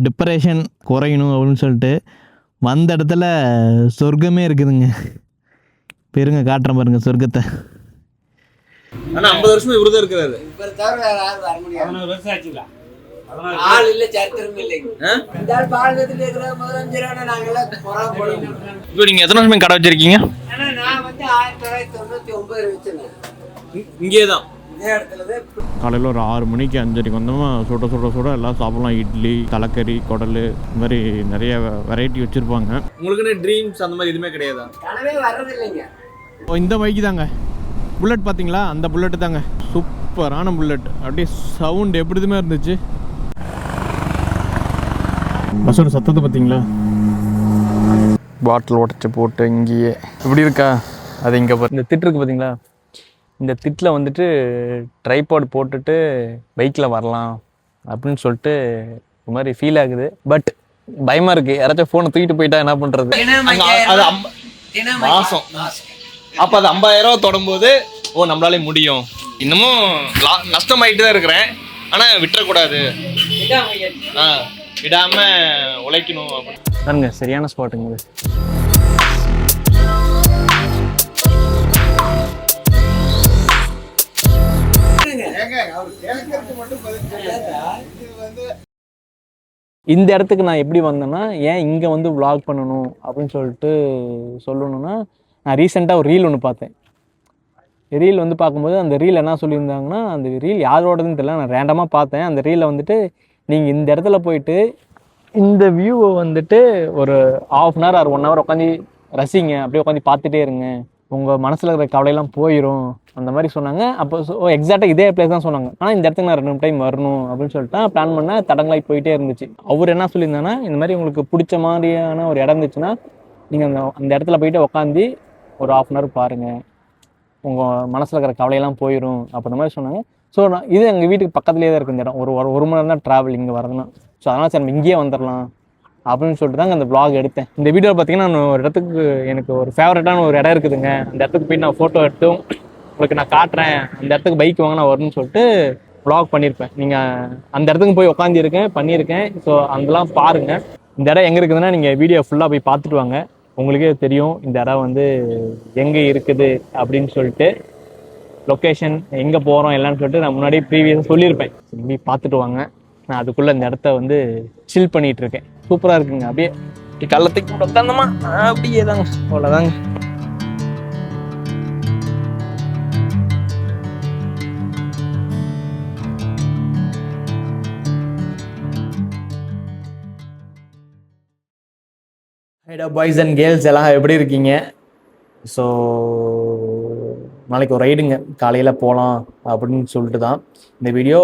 Depression குறையணும் அப்படின்னு சொல்லிட்டு வந்த இடத்துல சொர்க்கமே இருக்குதுங்க. பெருங்க காட்டுறேன் பாருங்க சொர்க்கத்தை. ஆனா 50 வருஷமா இவருதான் இருக்கிறாரு. இவரை தவிர வேற யாரும் வர முடியாது. 16 வருஷம் ஆச்சுங்களா? ஆள் இல்ல, சரித்திரம் இல்லை. இந்த ஆள் பாரதத்தில் இருக்கிற முதலமைச்சரான நாங்கெல்லாம் போராடணும். இப்போ நீங்க எத்தனை வருஷமா கடை வச்சிருக்கீங்க? ஆனா நான் வந்து 1999 வச்சிருந்தேன். இங்கே தான் இதே இடத்துல காலையில் ஒரு 6 மணிக்கு 5:30 வந்தோமா சுட சுட சுட எல்லாம் சாப்பிடலாம். இட்லி, தலைக்கறி, குடல், இந்த மாதிரி நிறைய வெரைட்டி வச்சுருப்பாங்க. உங்களுக்குன்னு ட்ரீம்ஸ் அந்த மாதிரி எதுவுமே கிடையாதா? கனவே வர்றதில்லைங்க. இந்த பைக்கு தாங்க புல்லட், பார்த்தீங்களா? அந்த புல்லட்டு தாங்க, சூப்பரான புல்லட். அப்படியே சவுண்ட் எப்படிதுமே இருந்துச்சு. பஸ்ஸோட சத்தத்தை பார்த்தீங்களா? பாட்டில் உடச்சி போட்டு இங்கேயே இப்படி இருக்கா? அது இங்கே இந்த திட்டு இருக்குது பார்த்தீங்களா? இந்த திட்டில் வந்துட்டு ட்ரைபாட் போட்டுட்டு பைக்கில் வரலாம் அப்படின்னு சொல்லிட்டு ஒரு மாதிரி ஃபீல் ஆகுது. பட் பயமாக இருக்குது, யாராச்சும் ஃபோனை தூக்கிட்டு போயிட்டா என்ன பண்ணுறது? அது மாதம் அப்போ அது 50,000 தொடும்போது நம்மளாலே முடியும். இன்னமும் நஷ்டமாயிட்டு தான் இருக்கிறேன். ஆனால் விட்டுறக்கூடாது, விடாம உழைக்கணும் பாருங்க. சரியான ஸ்பாட்டுங்க இது. இந்த இடத்துக்கு நான் எப்படி வந்தேன்னா, ஏன் இங்கே வந்து vlog பண்ணணும் அப்படின்னு சொல்லிட்டு சொல்லணும்னா, நான் ரீசெண்டாக ஒரு ரீல் ஒன்று பார்த்தேன். ரீல் வந்து பார்க்கும்போது அந்த ரீல் என்ன சொல்லியிருந்தாங்கன்னா, அந்த ரீல் யாரோடதுன்னு தெரியல, நான் ரேண்டமாக பார்த்தேன். அந்த ரீலில் வந்துட்டு நீங்கள் இந்த இடத்துல போயிட்டு இந்த வியூவை வந்துட்டு ஒரு 1/2 hour or 1 hour உட்காந்து ரசிங்க, அப்படியே உட்காந்து பார்த்துட்டே இருங்க, உங்கள் மனசில் இருக்கிற கவலையெல்லாம் போயிடும் அந்த மாதிரி சொன்னாங்க. அப்போ எக்ஸாக்டாக இதே பிளேஸ் தான் சொன்னாங்க. ஆனால் இந்த இடத்துக்கு நான் 2 டைம் வரணும் அப்படின்னு சொல்லிட்டு பிளான் பண்ணால் தடங்களாகி போயிட்டே இருந்துச்சு. அவர் என்ன சொல்லியிருந்தாங்கன்னா, இந்த மாதிரி உங்களுக்கு பிடிச்ச மாதிரியான ஒரு இடம் இருந்துச்சுன்னா நீங்கள் அந்த இடத்துல போயிட்டு உட்காந்து ஒரு 1/2 hour பாருங்கள், உங்கள் மனசில் இருக்கிற கவலையெல்லாம் போயிடும் அப்படின்ற மாதிரி சொன்னாங்க. ஸோ இது எங்கள் வீட்டுக்கு பக்கத்துலேயே தான் இருக்குது இந்த இடம். ஒரு மணி நேரம் தான் ட்ராவல் இங்கே வரதுன்னா. ஸோ அதனால் சரி நம்ம இங்கேயே வந்துடலாம் அப்படின்னு சொல்லிட்டு தாங்க அந்த vlog எடுத்தேன். இந்த வீடியோவில் பார்த்தீங்கன்னா, நான் ஒரு இடத்துக்கு எனக்கு ஒரு ஃபேவரட்டான ஒரு இடம் இருக்குதுங்க, அந்த இடத்துக்கு போய் நான் ஃபோட்டோ எடுத்து உங்களுக்கு நான் காட்டுறேன், அந்த இடத்துக்கு பைக் வாங்க நான் வரணும்னு சொல்லிட்டு vlog பண்ணியிருப்பேன். நீங்கள் அந்த இடத்துக்கு போய் உட்காந்துருக்கேன், பண்ணியிருக்கேன். ஸோ அதெல்லாம் பாருங்கள். இந்த இடம் எங்கே இருக்குதுன்னா, நீங்கள் வீடியோ ஃபுல்லாக போய் பார்த்துட்டு வாங்க, உங்களுக்கே தெரியும் இந்த இடம் வந்து எங்கே இருக்குது அப்படின்னு சொல்லிட்டு. லொக்கேஷன் எங்கே போகிறோம் எல்லான்னு சொல்லிட்டு நான் முன்னாடி ப்ரீவியஸாக சொல்லியிருப்பேன். போய் பார்த்துட்டு வாங்க. நான் அதுக்குள்ளே இந்த இடத்த வந்து சில் பண்ணிகிட்டு இருக்கேன். சூப்பராக இருக்குங்க. அப்படியே கள்ளத்துக்கு கூட உட்காந்தோமா அப்படியே தாங்க, அவ்வளோதாங்க. ஹைடா பாய்ஸ் அண்ட் கேர்ள்ஸ் எல்லாம் எப்படி இருக்கீங்க? ஸோ நாளைக்கு ஒரு ரைடுங்க, காலையில் போகலாம் அப்படின்னு சொல்லிட்டு தான் இந்த வீடியோ.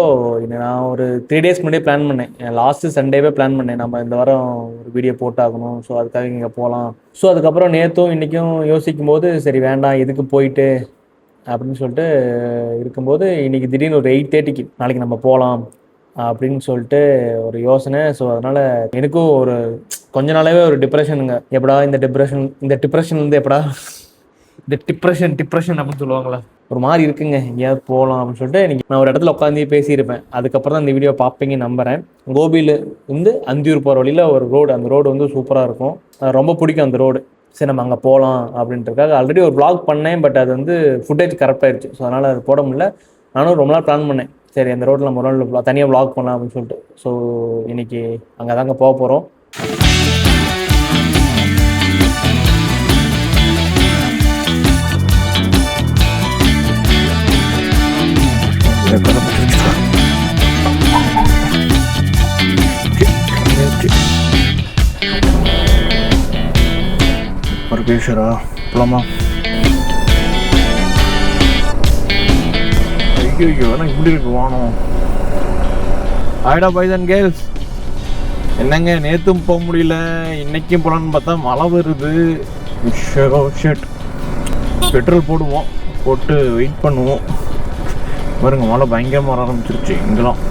நான் ஒரு 3 days முன்னாடியே பிளான் பண்ணேன். லாஸ்ட்டு சண்டேவே பிளான் பண்ணேன், நம்ம இந்த வாரம் ஒரு வீடியோ போட்டாகணும், ஸோ அதுக்காக இங்கே போகலாம். ஸோ அதுக்கப்புறம் நேற்றும் இன்றைக்கும் யோசிக்கும் போது சரி வேண்டாம் இதுக்கு போயிட்டு அப்படின்னு சொல்லிட்டு இருக்கும்போது இன்றைக்கி திடீர்னு ஒரு 8:30க்கு நாளைக்கு நம்ம போகலாம் அப்படின்னு சொல்லிட்டு ஒரு யோசனை. ஸோ அதனால் எனக்கும் ஒரு கொஞ்ச நாளாகவே ஒரு டிப்ரெஷனுங்க. எப்படா இந்த டிப்ரெஷன் வந்து எப்படா இந்த டிப்ரெஷன் அப்படின்னு சொல்லுவாங்களா, ஒரு மாதிரி இருக்குங்க. எங்கேயாவது போகலாம் அப்படின்னு சொல்லிட்டு இன்னைக்கு நான் ஒரு இடத்துல உட்காந்து பேசியிருப்பேன். அதுக்கப்புறம் தான் இந்த வீடியோ பார்ப்பீங்க நம்புகிறேன். கோபியில் இருந்து அந்தியூர் போகிற வழியில் ஒரு ரோடு, அந்த ரோடு வந்து சூப்பராக இருக்கும், ரொம்ப பிடிக்கும் அந்த ரோடு. சரி நம்ம அங்கே போகலாம் அப்படின்றதுக்காக ஆல்ரெடி ஒரு vlog பண்ணேன். பட் அது வந்து ஃபுட்டேஜ் கரெக்டாகிடுச்சு. ஸோ அதனால் அது போட முடியல. நானும் ரொம்ப நாள் பிளான் பண்ணேன், சரி அந்த ரோட்டில் நம்ம ஒரு நாள் தனியாக vlog பண்ணலாம் அப்படின்னு சொல்லிட்டு. ஸோ இன்றைக்கி அங்கே தாங்க போக போகிறோம். பேசுறா போலாமா? ஐயோ ஆனால் இப்படி இருக்கு வானம். ஹைடா பாய்ஸ் அண்ட் கேர்ள்ஸ், என்னங்க நேற்றும் போக முடியல, இன்னைக்கும் போகலான்னு பார்த்தா மழை வருது. பெட்ரோல் போடுவோம், போட்டு வெயிட் பண்ணுவோம். பாருங்க மழை பயங்கரமாக வர ஆரம்பிச்சிருச்சு இங்கெல்லாம்.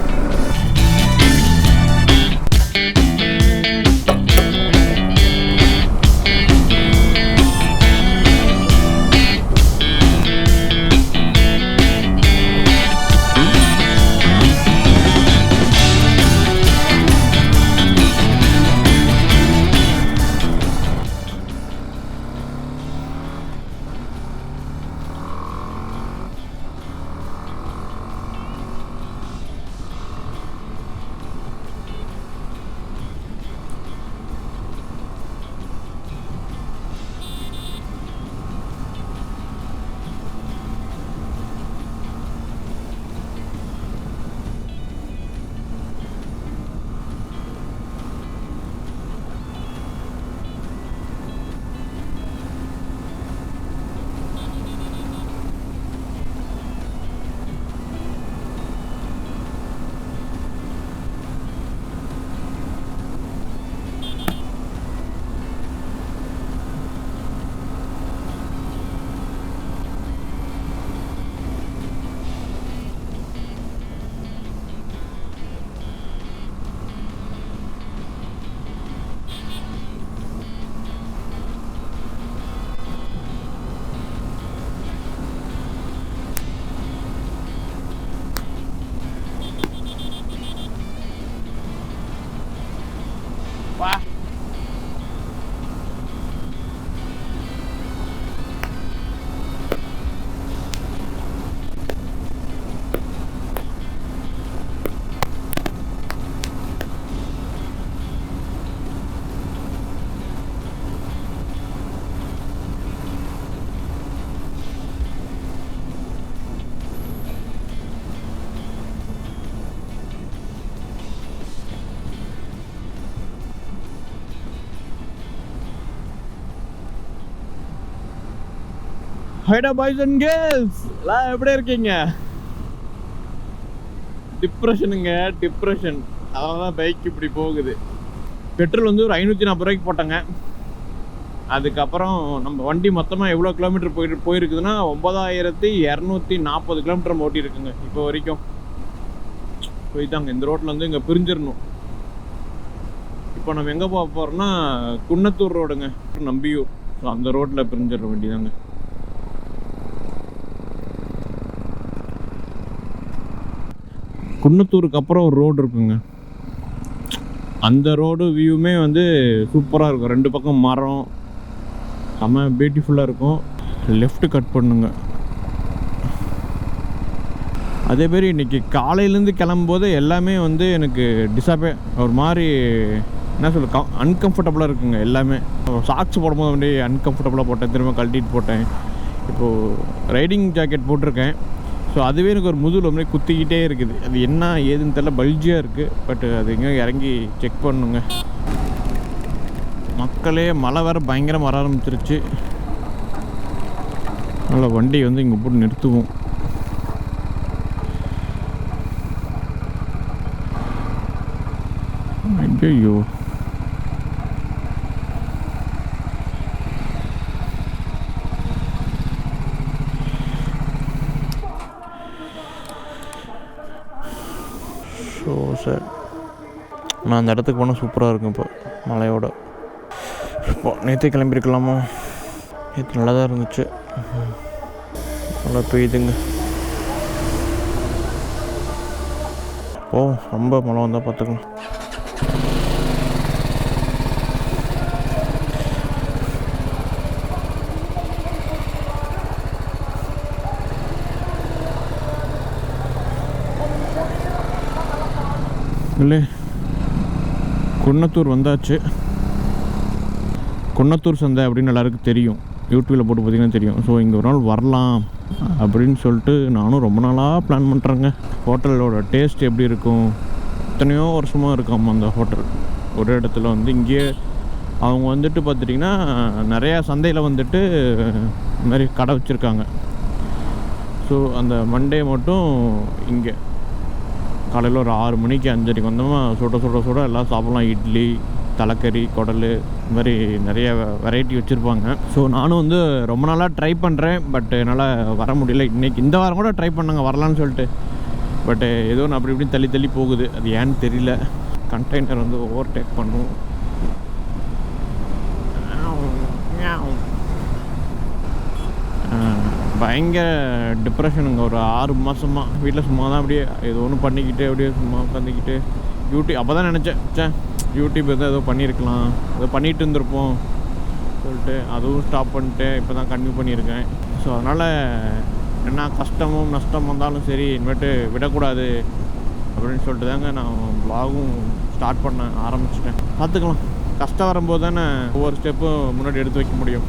ஹைடா பாய்ஸ் அண்ட் கேர்ள்ஸ் எல்லாம் எப்படி இருக்கீங்க? டிப்ரெஷனுங்க, டிப்ரெஷன். அதான் பைக் இப்படி போகுது. பெட்ரோல் வந்து ஒரு 540 ரூபாய்க்கு போட்டாங்க. அதுக்கப்புறம் நம்ம வண்டி மொத்தமாக எவ்வளோ கிலோமீட்டர் போயிருக்குதுன்னா 9240 கிலோமீட்டர் ஓட்டி இருக்குங்க இப்போ வரைக்கும். போய்தாங்க இந்த ரோட்டில் வந்து இங்கே பிரிஞ்சிடணும். இப்போ நம்ம எங்கே போக போகிறோம்னா குன்னத்தூர் ரோடுங்க, நம்பியூர். ஸோ அந்த ரோட்டில் பிரிஞ்சிட வேண்டியதாங்க. குன்னத்தூருக்கு அப்புறம் ஒரு ரோடு இருக்குங்க. அந்த ரோடு வியூமே வந்து சூப்பராக இருக்கும். 2 பக்கம் மரம், செம்ம பியூட்டிஃபுல்லாக இருக்கும். லெஃப்ட் கட் பண்ணுங்க. அதேமாரி இன்றைக்கி காலையிலேருந்து கிளம்பும்போது எல்லாமே வந்து எனக்கு ஒரு மாதிரி என்ன சொல்ல அன்கம்ஃபர்டபுளாக இருக்குங்க. எல்லாமே சாக்ஸ் போடும்போது அப்படியே அன்கம்ஃபர்டபுளாக போட்டேன், திரும்ப கழட்டிட்டு போட்டேன். இப்போது ரைடிங் ஜாக்கெட் போட்டிருக்கேன். ஸோ அதுவே எனக்கு ஒரு முதுகில் மாதிரி குத்திக்கிட்டே இருக்குது. அது என்ன ஏதுன்னு தெரியல, பல்ஜியாக இருக்குது. பட் அது எங்கே இறங்கி செக் பண்ணுங்க. மக்களே மழை வேறு பயங்கரம் வர ஆரம்பிச்சிருச்சு. அதனால் வண்டி வந்து இங்கே போட்டு நிறுத்துவோம். ஐயோ, ஸோ சார் நான் அந்த இடத்துக்கு போனால் சூப்பராக இருக்கும். இப்போ மழையோட இப்போ நேற்று கிளம்பியிருக்கலாமா? நேற்று நல்லா தான் இருந்துச்சு. நல்லா பெய்யுதுங்க. ஓ, ரொம்ப மழை வந்தால் பார்த்துக்கலாம். இல்லை, குன்னத்தூர் வந்தாச்சு. குன்னத்தூர் சந்தை அப்படின்னு எல்லாருக்கும் தெரியும், யூடியூப்பில் போட்டு பார்த்தீங்கன்னா தெரியும். ஸோ இங்கே ஒரு நாள் வரலாம் அப்படின்னு சொல்லிட்டு நானும் ரொம்ப நாளாக பிளான் பண்ணுறேங்க. ஹோட்டலோட டேஸ்ட் எப்படி இருக்கும்? எத்தனையோ வருஷமாக இருக்காமா அந்த ஹோட்டல். ஒரு இடத்துல வந்து இங்கேயே அவங்க வந்துட்டு பார்த்துட்டிங்கன்னா நிறையா சந்தையில் வந்துட்டு இந்த மாதிரி கடை வச்சுருக்காங்க. ஸோ அந்த மண்டே மட்டும் இங்கே காலையில் ஒரு 6 மணிக்கு 5:30 வந்தோமா சுட சுட சுட எல்லாம் சாப்பிட்லாம். இட்லி, தலைக்கறி, குடல், இந்த மாதிரி நிறைய வெரைட்டி வச்சுருப்பாங்க. ஸோ நானும் வந்து ரொம்ப நாளாக ட்ரை பண்ணுறேன். பட் என்னால் வர முடியல. இன்றைக்கி இந்த வாரம் கூட ட்ரை பண்ணாங்க வரலான்னு சொல்லிட்டு. பட் ஏதோ நான் அப்படி இப்படி தள்ளி போகுது. அது ஏன்னு தெரியல. கண்டெய்னர் வந்து ஓவர்டேக் பண்ணும். பயங்கர டிப்ரெஷனுங்க. ஒரு 6 மாதமாக வீட்டில் சும்மா தான் அப்படியே ஏதோ ஒன்று பண்ணிக்கிட்டு அப்படியே சும்மா உட்காந்துக்கிட்டு யூடியூப். அப்போ தான் நினச்சேன் யூடியூப் ஏதோ பண்ணியிருக்கலாம், ஏதோ பண்ணிகிட்டு இருந்திருப்போம் சொல்லிட்டு அதுவும் ஸ்டாப் பண்ணிட்டு இப்போ தான் கன்டினியூ பண்ணியிருக்கேன். ஸோ அதனால் என்ன கஷ்டமும் நஷ்டம் வந்தாலும் சரி இனிமேட்டு விடக்கூடாது அப்படின்னு சொல்லிட்டு தாங்க நான் வ்ளாகும் ஸ்டார்ட் பண்ண ஆரம்பிச்சிட்டேன். பார்த்துக்கலாம், கஷ்டம் வரும்போது தானே ஒவ்வொரு ஸ்டெப்பும் முன்னாடி எடுத்து வைக்க முடியும்.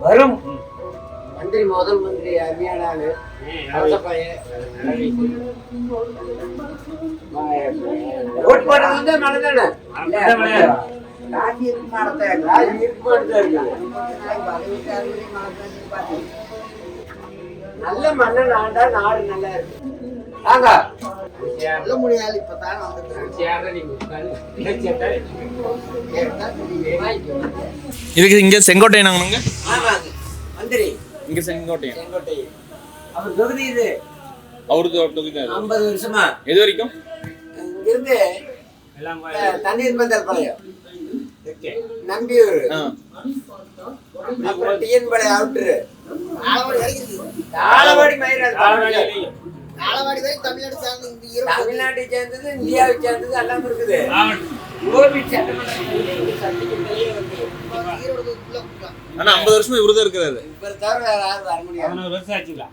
வரும் மந்திரி, முதல் மந்திரி அருமையான ஆளு. ஓட்டு போடுறது வந்து மழை தானே. நல்ல மன்னன் ஆண்டா நாடு நல்லா இருக்கு. வாங்க சொல்ல முடியாது இப்பதான் வந்துருக்காங்க. இதுக்கு இங்கே செங்கோட்டை நாங்க ஆமாங்க மந்திரி இங்கே செங்கோட்டையன் செங்கோட்டை அவர் தொகுதி இது அவருக்கு தொகுதி 50 வருஷமா எது வரைக்கும் இங்கிருந்து தண்ணீர் பந்தல் பாளையம் நம்பியூர் அப்புறம் டிஎன் பாளையம் அவுட்ரு தாளவாடி மயிராது காலவாடி வரை தமிழ்நாடு சார்ந்து இந்த ஈரோடு தமிழ்நாட்டை சேர்ந்தது இந்தியாவை சேர்ந்தது எல்லாம் இருக்குது கோவில் சட்டமன்ற ஈரோடு தொகுதிக்குள்ள கொடுக்கலாம். ஆனா 50 வருஷமா இவருதான் இருக்கிறாரு இவர் தவிர வேற யாரும் வர முடியாது 14 வருஷம் ஆச்சுங்களா?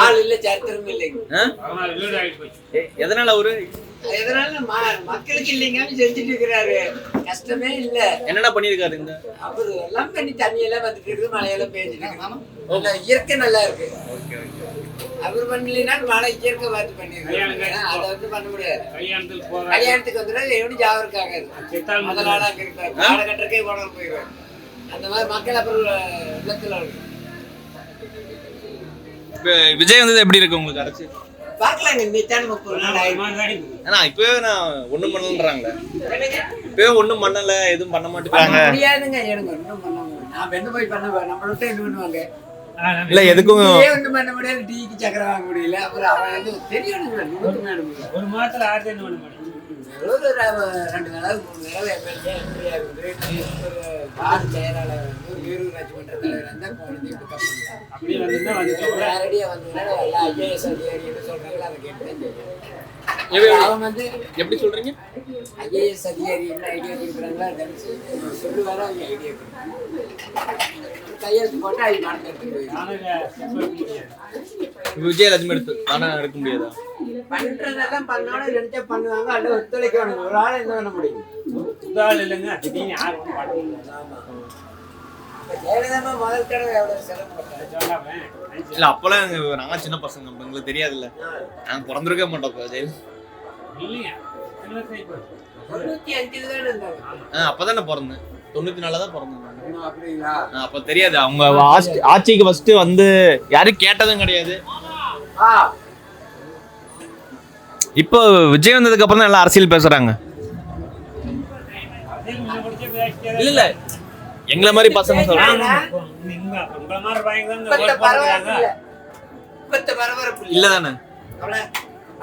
ஆள் இல்ல சரித்திரம் இல்லைங்க 14 வீடு ஆகி போச்சு. எதனால அவரு எதனால மக்களுக்கு இல்லைங்க செஞ்சுட்டு இருக்கிறாரு கஷ்டமே இல்ல என்னென்ன பண்ணிருக்காரு இந்த அவரு எல்லாம் பண்ணி தண்ணி எல்லாம் வந்துட்டு இருக்குது மழையெல்லாம் பேஞ்சிட்டு இருக்கு இயற்கை நல்லா இருக்கு அவர் பண்ணலைன்னா மழை இயற்கை பார்த்து பண்ணிருக்காங்க அதை வந்து பண்ண முடியாது கல்யாணத்துக்கு போற கல்யாணத்துக்கு வந்துடும் எவனும் ஜாவருக்கு ஆகாது செத்தால் முதல் ஆளா அங்க இருக்காரு காடை கட்டுறக்கே போனாலும் போயிடுவாங்க அந்த மாதிரி மக்கள் அப்புறம் இல்லத்துல இருக்கு விஜய் வந்தது எப்படி இருக்கு உங்களுக்கு அரசு பாக்கலாங்க இன்னைக்கு 30 நாள் ஆயிடுச்சு ஆனா இப்பவே நான் ஒண்ணும் பண்ணலன்றாங்களே இப்பவே ஒண்ணும் பண்ணல எதுவும் பண்ண மாட்டேங்கிறாங்க முடியாதுங்க எனக்கு ஒன்றும் பண்ண முடியாது நான் என்ன போய் பண்ண நம்மள்ட்ட என்ன பண்ணுவாங்க இல்ல எதுக்கும் ஒன்றும் பண்ண முடியாது டீக்கு சக்கரை வாங்க முடியல அப்புறம் அவன் வந்து தெரியணுங்களா நுணுக்கு மேடம் ஒரு மாதத்துல 1000 பண்ண மாட்டேன். ஒரு 2 தடவை 3 தடவை எம்எல்ஏ எம்பியா இருக்குது ஒரு வார்டு செயலாளர் வந்து ஒரு வீரராட்சி மன்ற தலைவர் இருந்தால் போனது இப்படி கம்பெனியில் அப்படி வந்து வந்துட்டு நேரடியாக வந்ததுனால எல்லா ஐஏஎஸ் அதிகாரின்னு சொல்றாங்களா அதை கேட்டு அவன் வந்து எப்படி சொல்றீங்க ஐஏஎஸ் அதிகாரி என்ன ஐடியா கொடுக்குறாங்களோ அதை சொல்லுவாரோ அவங்க ஐடியா கையெழுத்து போட்டு அது நடந்துட்டு விஜய் லட்சுமி எடுத்து ஆனா எடுக்க முடியாதா பண்றதெல்லாம் பண்ணாலும் நினைச்சா பண்ணுவாங்க அல்ல ஒத்துழைக்கணும் ஒரு ஆள் என்ன பண்ண முடியும் சுதால் இல்லைங்க திடீர்னு யாரும் ஒன்றும் பண்ண முடியாது. ஆமா ஜெயலலிதா முதல் தடவை எவ்வளவு செலவு பண்ணாங்க இல்ல அப்பெல்லாம் நாங்க சின்ன பசங்க எங்களுக்கு தெரியாதுல்ல நாங்க பிறந்திருக்க மாட்டோம் ஜெயில் இல்லையா 95 தானே இருந்தாங்க அப்பதானே பிறந்தேன் 94 தான் பிறந்தேன் இன்னும் அப்படிங்களா அப்ப தெரியாது அவங்க ஆட்சிக்கு ஃபர்ஸ்ட் வந்து யாரும் கேட்டதும் கிடையாது ஆ இப்போ விஜய் வந்ததுக்கு அப்புறம் தான் எல்லாம் அரசியல் பேசுறாங்க இல்ல இல்ல எங்களை மாதிரி பசங்க சொல்றாங்க உங்களை மாதிரி பையங்க தான் இப்பத்த ஓட் பரபரப்பு போடுறாங்க. இல்ல இப்பத்த பரபரப்பு இல்ல இல்லதானே அவ்வளவு.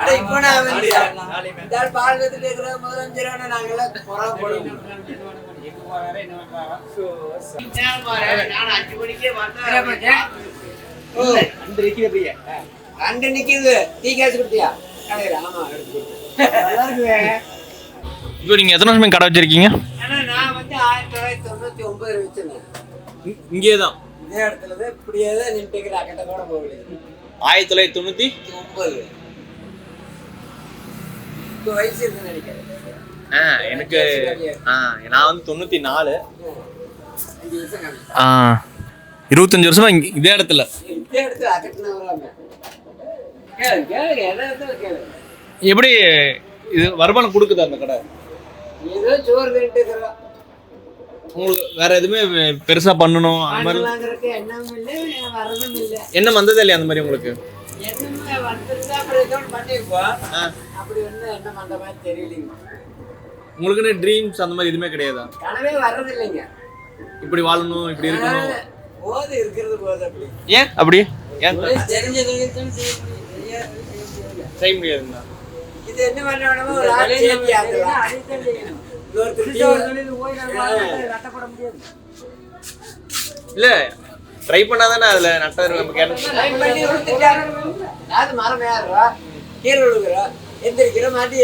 அட இப்போ நான் வந்து இந்த ஆள் பாரதத்தில் இருக்கிற முதலமைச்சரான நாங்கெல்லாம் பொறாமப்படுவோம் எங்க போறாரு என்ன பண்றாரோ நான் 5 மணிக்கே வந்தேன் அண்டு நிக்குது டீ காசு கொடுத்தியா கடையில ஆமா எடுத்து நல்லா இருக்குவே இப்போ நீங்க எத்தனை வருஷம் கடை வச்சிருக்கீங்க ஆனா நான் வந்து 1999 வச்சிருந்தேன் இங்கே தான் இதே இடத்துல தான் இப்படியே தான் நின்றுக்கிற அக்கட்ட கூட போகல 1999 9 இப்போ வயசு இருக்குன்னு நினைக்கிறேன் எனக்கு நான் வந்து 94 5 வருஷம் கம்மி 25 வருஷமா இதே இடத்துல இதே இடத்துல அக்கட்டின வராம கேளுங்க எதை கேளுங்க எப்படி இது வருமானம் கொடுக்குது அந்த கடை ஏதோ சோறு தின்ட்டு இருக்கிறோம் உங்களுக்கு வேற எதுவுமே பெருசா பண்ணணும் அந்த மாதிரி வாங்குறதுக்கு எண்ணமும் இல்லை வரதும் இல்லை என்ன வந்ததே இல்லையா அந்த மாதிரி உங்களுக்கு என்னமே வந்துருந்தா அப்புறம் ஏதோ ஒன்று பண்ணிருப்போம் அப்படி ஒன்றும் என்ன பண்ற மாதிரி தெரியலைங்க உங்களுக்குன்னு ட்ரீம்ஸ் அந்த மாதிரி எதுவுமே கிடையாதா கனவே வர்றது இல்லைங்க இப்படி வாழணும் இப்படி இருக்கணும் போது இருக்கிறது போது அப்படி ஏன் அப்படி ஏன் தெரிஞ்ச தொழில் செய்ய முடியாதுங்களா இது என்ன பண்ணணும் ஒரு ஆள் சேர்த்தி ஆக்கலாம் இல்ல ட்ரை பண்ணாதானே அதுல நட்டது நம்ம அது மரம் ஏறுறா கீழே விழுகுறா எந்திரிக்கிற மாதிரி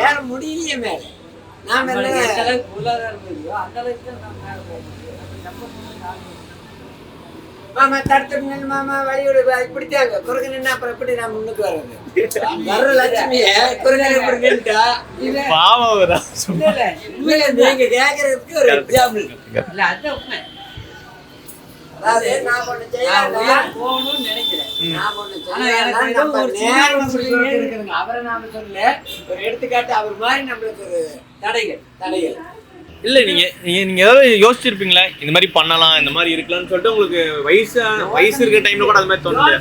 ஏற முடியலையே மேல நாம என்ன மாமா தடுத்து மாமா வழியோட இப்படித்தாங்க குறுக்கு நின்று அப்புறம் எப்படி நான் முன்னுக்கு வர்றது வர்ற லட்சுமிய குறுக்கு இப்படி நின்றுட்டா நீங்க கேக்குறதுக்கு ஒரு எக்ஸாம்பிள் அதாவது நான் ஒண்ணு செய்யலாம் போகணும்னு நினைக்கிறேன் நான் ஒண்ணு செய்யலாம் அவரை நாம சொல்லல ஒரு எடுத்துக்காட்டு அவர் மாதிரி நம்மளுக்கு ஒரு தடைகள் இல்ல நீங்க ஏதாவது யோசிச்சிருப்பீங்களா இந்த மாதிரி பண்ணலாம் இந்த மாதிரி இருக்கலாம்னு சொல்லிட்டு உங்களுக்கு வயசு இருக்கிற டைம்ல கூட அது மாதிரி தோணுது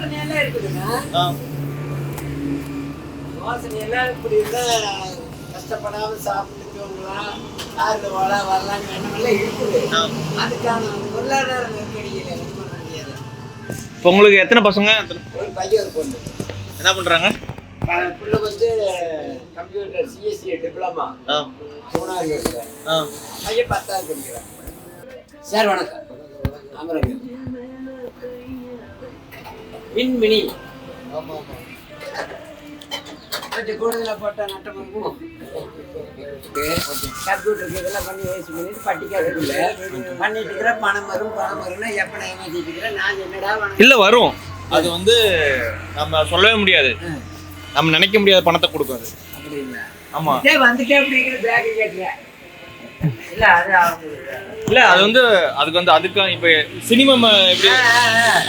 யோசனை எல்லாம் இப்படி இருந்தால் கஷ்டப்படாமல் சாப்பிட்டு தூங்கலாம், காரில் வரலான்னு எண்ணமெல்லாம் இருக்குது. அதுக்கான பொருளாதார நெருக்கடியில் என்ன பண்ண முடியாது. இப்போ உங்களுக்கு எத்தனை பசங்க? ஒரு பையன் ஒரு பொண்ணு. என்ன பண்ணுறாங்க? புள்ள வந்து கம்ப்யூட்டர் சிஎஸ்சி டிப்ளமா 3ஆவது வருஷம், பையன் 10ஆவது படிக்கிறான். சார் வணக்கம். அமரங்க மின்மினி கொஞ்சம் கூடுதலாக போட்டால் நட்டம் இருக்கும். கம்ப்யூட்டருக்கு இதெல்லாம் பண்ணி வேஸ்ட் பண்ணிட்டு பட்டிக்காதுக்குள்ள பண்ணிட்டு இருக்கிற பணம் வரும்னா எப்போ ஏமாத்திட்டு இருக்கிறேன் நான் என்னடா இல்லை வரும். அது வந்து நம்ம சொல்லவே முடியாது, நம்ம நினைக்க முடியாத பணத்தை கொடுக்கும் அது. அப்படிங்களா? ஆமாம். வந்துட்டே அப்படிங்கிற பேக்கு கேட்டுறேன். இல்லை அது இல்லை அது வந்து அதுக்கு வந்து அதுக்கு இப்போ சினிமா எப்படி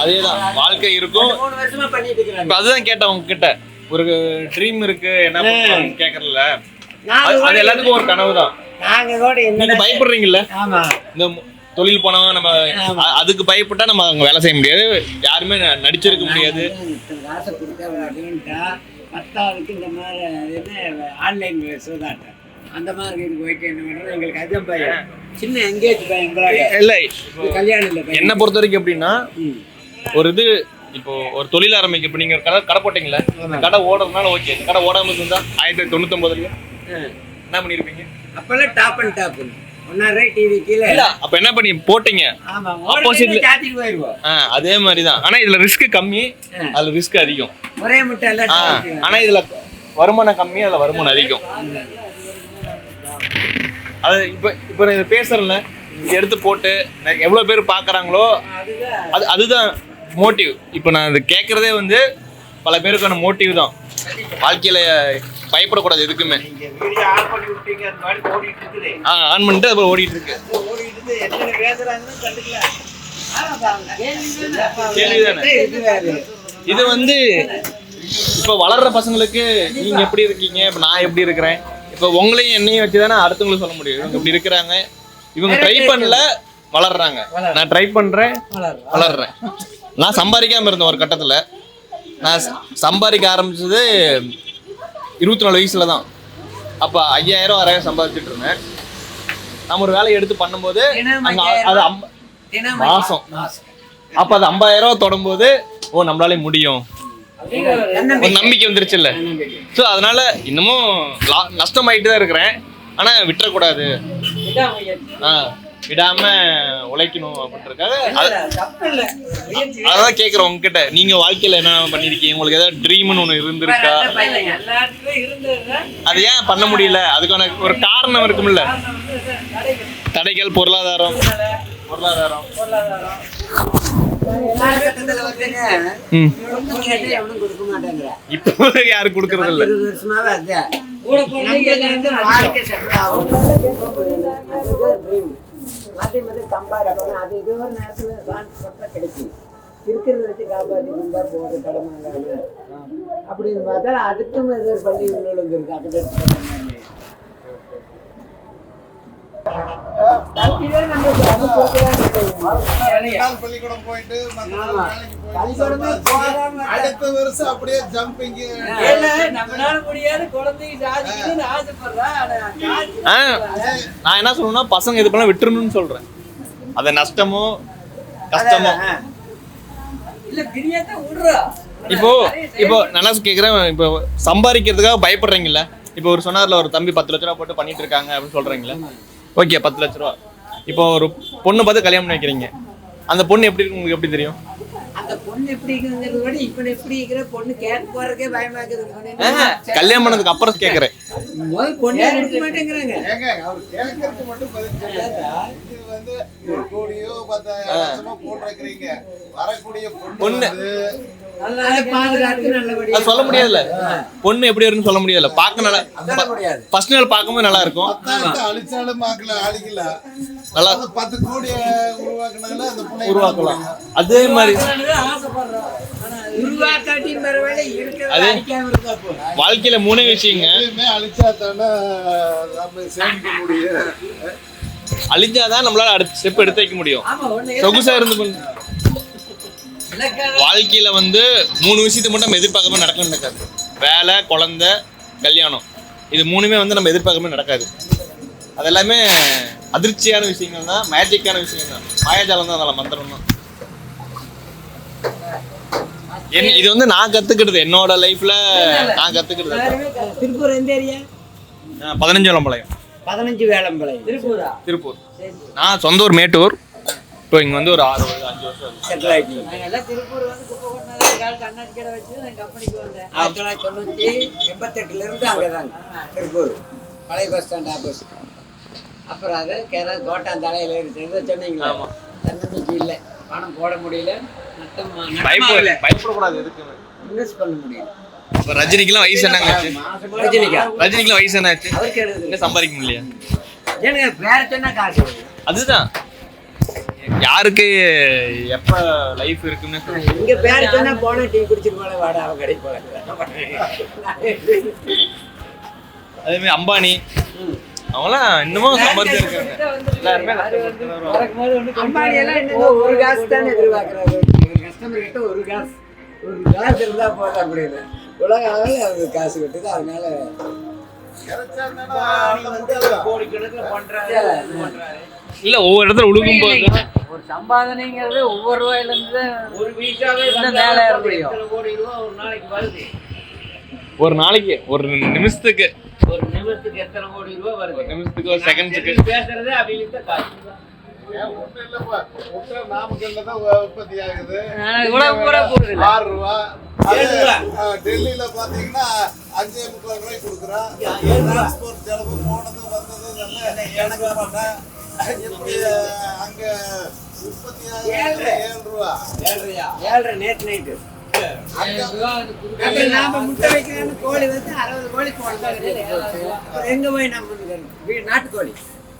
அதேதான் வாழ்க்கை இருக்கும். 3 வருஷமா பண்ணிட்டு இருக்கிறேன். இப்போ அதுதான் கேட்டேன் உங்ககிட்ட, ஒரு ட்ரீம் இருக்கு என்ன பண்ணுறோம்னு கேட்கறல. அது எல்லாத்துக்கும் ஒரு கனவு தான். நாங்கள் கூட நீங்க பயப்படுறீங்கல்ல, ஆமாம், இந்த தொழில் போனோம் நம்ம அதுக்கு பயப்பட்டா நம்ம அங்கே வேலை செய்ய முடியாது, யாருமே நடிச்சிருக்க முடியாது. காசை கொடுத்தா அப்படின்ட்டா 10ஆவதுக்கு இந்த மாதிரி என்ன ஆன்லைன் சூதாட்டம் அந்த மாதிரி இருக்கு. ஓகே, என்ன பண்ணுறது எங்களுக்கு அதுதான் பையன் சின்ன எங்கேஜ் பையன் இல்லை கல்யாணம் இல்லை. என்னை பொறுத்த வரைக்கும் எப்படின்னா, ஒரு இது இப்போ ஒரு தொழில் ஆரம்பிக்க, இப்போ நீங்கள் கடை போட்டீங்களா, கடை ஓடுறதுனால ஓகே, கடை ஓடாமல் இருந்தா 1999 என்ன பண்ணியிருப்பீங்க? அப்பெல்லாம் டாப் அண்ட் டாப் ஒன்னாரே டிவி கீழே. அப்ப என்ன பண்ணி போட்டீங்க? ஆப்போசிட்ல சாத்திட்டு போயிருவோம். அதே மாதிரி தான். ஆனா இதுல ரிஸ்க் கம்மி, அதுல ரிஸ்க் அதிகம். ஒரே முட்டை எல்லாம். ஆனா இதுல வருமானம் கம்மி, அதுல வருமானம் அதிகம். அது இப்ப இதை பேசுறேன்ல, எடுத்து போட்டு எவ்வளவு பேர் பாக்குறாங்களோ அதுதான் மோட்டிவ். இப்ப நான் இது கேட்கறதே வந்து பல பேருக்கான மோட்டிவ் தான். வாழ்க்கையில பயப்படக்கூடாது எதுக்குமே. ஆன் பண்ணிட்டு அப்புறம் ஓடிட்டு இருக்கு. இது வந்து இப்ப வளர்ற பசங்களுக்கு நீங்க எப்படி இருக்கீங்க, இப்ப நான் எப்படி இருக்கிறேன், இப்ப உங்களையும் என்னையும் வச்சுதானே அடுத்தவங்களுக்கு சொல்ல முடியும். இவங்க இப்படி இருக்கிறாங்க, இவங்க ட்ரை பண்ணல வளர்றாங்க, நான் ட்ரை பண்றேன் வளர்றேன். நான் சம்பாதிக்காம இருந்தேன் ஒரு கட்டத்துல. நான் சம்பாதிக்க ஆரம்பிச்சது 24 வயசுல தான். அப்போ 5000 6000 சம்பாதிச்சுட்டு இருந்தேன். நம்ம ஒரு வேலையை எடுத்து பண்ணும்போது அது மாசம், அப்போ அது 50,000 தொடும்போது ஓ நம்மளாலே முடியும் ஒரு நம்பிக்கை வந்துருச்சு இல்ல. ஸோ அதனால இன்னமும் நஷ்டமாயிட்டு தான் இருக்கிறேன். ஆனா விட்டுறக்கூடாது, விடாம உழைக்கணும் அப்படின்றதுக்காக அதான் கேட்குறேன் உங்ககிட்ட. நீங்க வாழ்க்கையில என்ன பண்ணிருக்கீங்க, உங்களுக்கு ஏதாவது ட்ரீம்னு ஒண்ணு இருந்திருக்கா? அது ஏன் பண்ண முடியல? அதுக்கான ஒரு காரணம் இருக்கும்ல. தடைகள், பொருளாதாரம் இப்போ யாரும் கொடுக்கறது இல்ல. இருக்கிறத வச்சு காப்பாற்றிருந்தா போகுது கடமை அப்படின்னு பார்த்தா அதுக்கும் ஏதோ பள்ளி உள்ளவங்க இருக்கு. பள்ளிக்கூடம் போயிட்டு அடுத்த வருஷம் அப்படியே ஜம்பிங் நம்மளால முடியாது குழந்தைங்க ஆசைப்படுறேன். நான் என்ன சொல்றேன்னா, பசங்க இது பண்ண விட்டுறணும்னு சொல்றேன். அது நஷ்டமோ கஷ்டமோ இல்ல பிரியாத விடுறா. இப்போ நல்லா கேட்குறேன். இப்போ சம்பாதிக்கிறதுக்காக பயப்படுறீங்கல்ல. இப்போ ஒரு சொன்னார்ல, ஒரு தம்பி 10 லட்ச ரூபா போட்டு பண்ணிட்டு இருக்காங்க அப்படின்னு சொல்றீங்களா? ஓகே, 10 லட்ச ரூபா. இப்போ ஒரு பொண்ணு பார்த்து கல்யாணம் பண்ணி வைக்கிறீங்க. அந்த பொண்ணு எப்படி இருக்கு உங்களுக்கு எப்படி தெரியும்? அந்த பொண்ணு எப்படி இருக்குங்கிறத விட இப்ப எப்படி இருக்கிற பொண்ணு கேட்க போறதுக்கே பயமா இருக்குது. கல்யாணம் பண்ணதுக்கு அப்புறம் கேட்கறேன். பொண்ணு எடுக்க மாட்டேங்கிறாங்க. அவர் கேட்கறதுக்கு மட்டும் பதில் சொல்றாங்க. இது வந்து 1 கோடியோ 10,000 லட்சமோ போட்டுருக்கீங்க. வரக்கூடிய பொண்ணு சொல்ல முடியாதுல்ல. பொண்ணு எப்படி இருக்குன்னு சொல்ல முடியாதுல்ல. பார்க்க நல்லா ஃபர்ஸ்ட் நாள் பார்க்கும்போது நல்லா இருக்கும். அழிச்சாலும் அழிக்கல நல்லா 10 கோடி உருவாக்குனால அந்த பொண்ணை உருவாக்கலாம். அதே மாதிரி அதே வாழ்க்கையில 3 விஷயங்க. அழிச்சா தானே நம்ம சேமிக்க முடியும். அழிஞ்சாதான் நம்மளால அடுத்த ஸ்டெப் எடுத்து வைக்க முடியும். சொகுசா இருந்து வாழ்க்கையில வந்து 3 விஷயத்தை மட்டும் நம்ம எதிர்பார்க்காம நடக்காது. வேலை, குழந்தை, கல்யாணம், இது 3மே வந்து நம்ம எதிர்பார்க்கவே நடக்காது. அது எல்லாமே அதிர்ச்சியான விஷயங்கள் தான், மேஜிக்கான விஷயங்கள் தான், மாயாஜாலம் தான், அதெல்லாம் மந்திரம் தான். இது வந்து நான் கத்துக்கிட்டது, என்னோட லைஃப்ல நான் கத்துக்கிட்டது. திருப்பூர் எந்த ஏரியா? 15 வேலம்பாளையம். 15 வேலம்பாளையம். திருப்பூர். நான் சொந்த ஊர் மேட்டூர். இப்போ இங்கே வந்து ஒரு 5 வருஷம் செட்டில் ஆகிட்டீங்க. நாங்கள் திருப்பூர் வந்து குப்பை கொண்டாந்து கண்ணாடி கடை வச்சு நான் கம்பெனிக்கு வந்தேன். 1988 அங்கே தாங்க திருப்பூர் பழைய பஸ் ஸ்டாண்ட் ஆப்போசிட். அப்புறம் அது கேரளா கோட்டான் தலையில் இருக்கு சொன்னீங்களா? தன்னம்பிக்கை இல்லை, பணம் போட முடியல, பயப்படக்கூடாது, எதுக்குமே இன்வெஸ்ட் பண்ண முடியல. இப்போ ரஜினிக்கெல்லாம் வயசு என்னங்க ஆச்சு? ரஜினிக்கெல்லாம் வயசு என்ன ஆச்சு? அவருக்கு எழுதுங்க, என்ன சம்பாதிக்க முடியலையா? எனக்கு வேற சொன்னா காசு வருது. அதுதான் யாருக்கு எப்ப லைஃப் இருக்குன்னு இங்க பேர் சொன்னா போனா டீ குடிச்சிட்டு போல வாடா அவ கடை போல. அதே மாதிரி அம்பானி அவங்களாம் இன்னமும் சம்பாதிச்சிருக்காங்க. எல்லாருமே அம்பானி எல்லாம் இன்னும் ஒரு காசு தானே எதிர்பார்க்கறாரு. ஒரு கஸ்டமர் கிட்ட ஒரு காசு இருந்தா போதும் அப்படின்னு. உலக அளவில் அவருக்கு காசு கட்டுது. அதனால கோடிக்கணக்கில் பண்றாரு. இல்ல ஒவ்வொரு இடத்துல உழுகும் போது ஒரு சம்பாதனைங்கிறது ஒவ்வொரு ரூபாயில இருந்து ஒரு வீட்டாவே மேல ஏற முடியும். கோடி ரூபாய் ஒரு நாளைக்கு வருது. ஒரு நாளைக்கு ஒரு நிமிஷத்துக்கு எத்தனை கோடி ரூபாய் வருது? ஒரு நிமிஷத்துக்கு ஒரு செகண்ட்ஸுக்கு பேசுறதே அவங்க காசு. நாமக்கல்ல தான் உற்பத்தி ஆகுது. 6 ரூபா. டெல்லியில பாத்தீங்கன்னா 5.25 ரூபாய்க்கு கொடுக்குறான். டிரான்ஸ்போர்ட் செலவு போனது வந்தது கணக்கு பண்ண அங்க உற்பத்தி 7 ரூபா. 7.5 நேற்று நைட்டு நாம முட்டை வைக்கிறேன்னு கோழி வந்து 60 கோழி போடுறாங்க. எங்க போய் நம்ம நாட்டுக்கோழி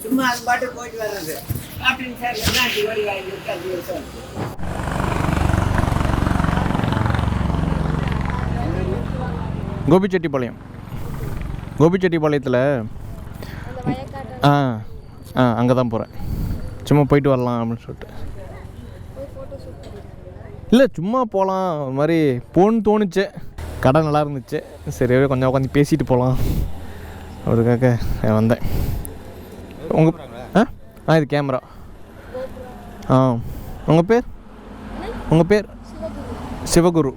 சும்மா அது பாட்டு போயிட்டு வர்றது. அப்படின்னு சார் 5 கோழி வாங்கிட்டு 5 வருஷம். கோபிச்செட்டிப்பாளையம். கோபிச்செட்டிப்பாளையத்தில் அங்கே தான் போகிறேன். சும்மா போயிட்டு வரலாம் அப்படின்னு சொல்லிட்டு. இல்லை சும்மா போகலாம், ஒரு மாதிரி போகணுன்னு தோணுச்சு. கடை நல்லா இருந்துச்சு, சரி கொஞ்சம் உட்காந்து பேசிட்டு போகலாம் அதுக்காக வந்தேன். உங்கள் இது கேமரா. உங்கள் பேர்? சிவகுரு.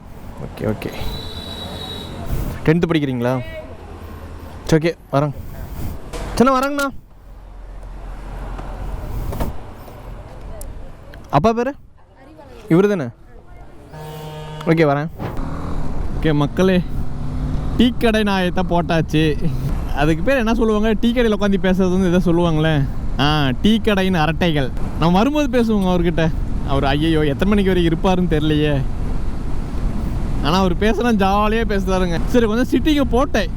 Okay okay. 10th படிக்கிறீங்களா? சரி ஓகே வரேங்க. சின்ன வரேங்கண்ணா. அப்பா பேர் இவர் தானே? ஓகே வரேன். ஓகே மக்களே, டீ கடை நாயத்தை போட்டாச்சு. அதுக்கு பேர் என்ன சொல்லுவாங்க? டீ கடையில் உட்காந்து பேசுறது வந்து எதை சொல்லுவாங்களே, டீ கடைன்னு அரட்டைகள். நம்ம வரும்போது பேசுவோங்க அவர்கிட்ட. அவர் ஐயோ எத்தனை மணிக்கு வரைக்கும் இருப்பாருன்னு தெரியலையே, ஆனால் அவர் பேசுனா ஜாலியாக பேசுகிறாருங்க. சரி கொஞ்சம் சிட்டிங்க போட்டேன்.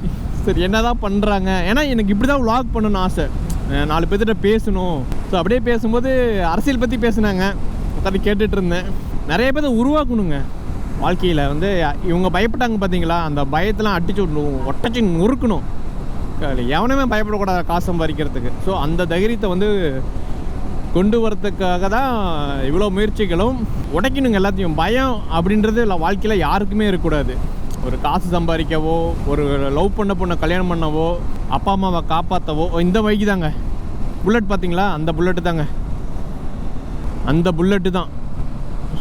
சரி என்ன தான் பண்ணுறாங்க, ஏன்னா எனக்கு இப்படி தான் vlog பண்ணணும்னு ஆசை. 4 பேர்த்திட்ட பேசணும். ஸோ அப்படியே பேசும்போது அரசியல் பற்றி பேசுனாங்க, உட்காந்து கேட்டுட்டு இருந்தேன். நிறைய பேர் உருவாக்கணுங்க வாழ்க்கையில். வந்து இவங்க பயப்பட்டாங்க பார்த்தீங்களா, அந்த பயத்தெல்லாம் அடிச்சு விடணும், ஒட்டச்சி நொறுக்கணும். எவனுமே பயப்படக்கூடாது காசு சம்பாதிக்கிறதுக்கு. ஸோ அந்த தைரியத்தை வந்து கொண்டு வரதுக்காக தான் இவ்வளோ முயற்சிகளும். உடைக்கணுங்க எல்லாத்தையும். பயம் அப்படின்றது இல்லை வாழ்க்கையில் யாருக்குமே இருக்கக்கூடாது. ஒரு காசு சம்பாதிக்கவோ, ஒரு லவ் பண்ண பொண்ணை கல்யாணம் பண்ணவோ, அப்பா அம்மாவை காப்பாற்றவோ, இந்த வைக்கு தாங்க. புல்லட் பார்த்தீங்களா, அந்த புல்லட்டு தாங்க, அந்த புல்லட்டு தான்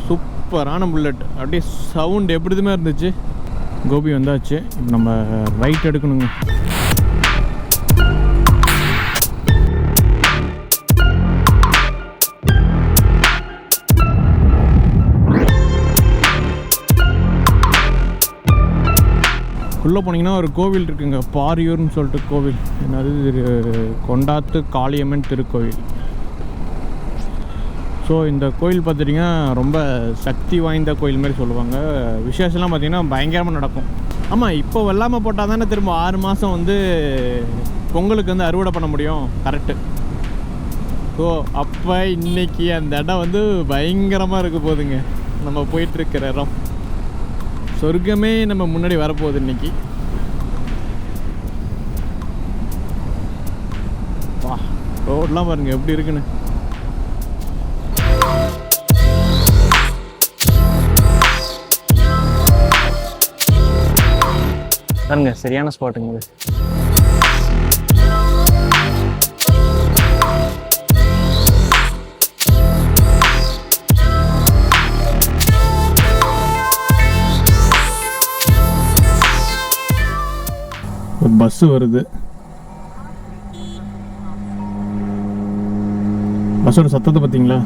சூப்பரான புல்லட். அப்படியே சவுண்ட் எப்படிதுமே இருந்துச்சு. கோபி வந்தாச்சு. இப்போ நம்ம ரைட் எடுக்கணுங்க. உள்ளே போனீங்கன்னா ஒரு கோவில் இருக்குங்க, பாரியூர்னு சொல்லிட்டு கோவில். என்னது, கொண்டாத்து காளியம்மன் திருக்கோவில். ஸோ இந்த கோயில் பார்த்துட்டிங்கன்னா ரொம்ப சக்தி வாய்ந்த கோயில் மாதிரி சொல்லுவாங்க. விசேஷம்லாம் பார்த்திங்கன்னா பயங்கரமாக நடக்கும். ஆமாம், இப்போ வெள்ளாமல் போட்டால் தானே திரும்ப 6 மாதம் வந்து பொங்கலுக்கு வந்து அறுவடை பண்ண முடியும். கரெக்டு. ஸோ அப்போ இன்றைக்கி அந்த இடம் வந்து பயங்கரமாக இருக்க போகுதுங்க. நம்ம போயிட்டுருக்கிற இடம் சொர்க்கமே நம்ம முன்னாடி வரப்போகுது இன்னைக்கு. வா, ரோடெலாம் பாருங்கள் எப்படி இருக்குன்னு. பாருங்க சரியான ஸ்பாட்டுங்க இது. ஒரு பஸ் வருது. பஸ்ஸோட சத்தத்தை பார்த்தீங்களா?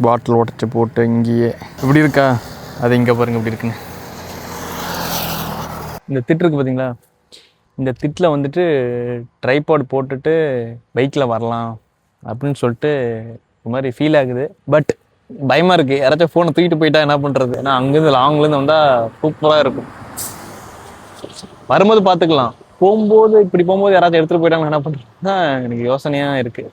பாட்டில் உடச்சி போட்டு இங்கேயே இப்படி இருக்கா, அது இங்கே பாருங்க இப்படி இருக்குன்னு. இந்த திட்டு இருக்குது பார்த்தீங்களா, இந்த திட்டில் வந்துட்டு ட்ரைபாட் போட்டுட்டு பைக்கில் வரலாம் அப்படின்னு சொல்லிட்டு ஒரு மாதிரி ஃபீல் ஆகுது. பட் பயமாக இருக்குது, யாராச்சும் ஃபோனை தூக்கிட்டு போயிட்டா என்ன பண்ணுறது? ஏன்னா அங்கேருந்து லாங்லேருந்து வந்தால் சூப்பராக இருக்கும். வரும்போது பார்த்துக்கலாம், போகும்போது இப்படி போகும்போது யாராச்சும் எடுத்துகிட்டு போயிட்டாங்கன்னா என்ன பண்ணுறது தான் எனக்கு யோசனையாக இருக்குது.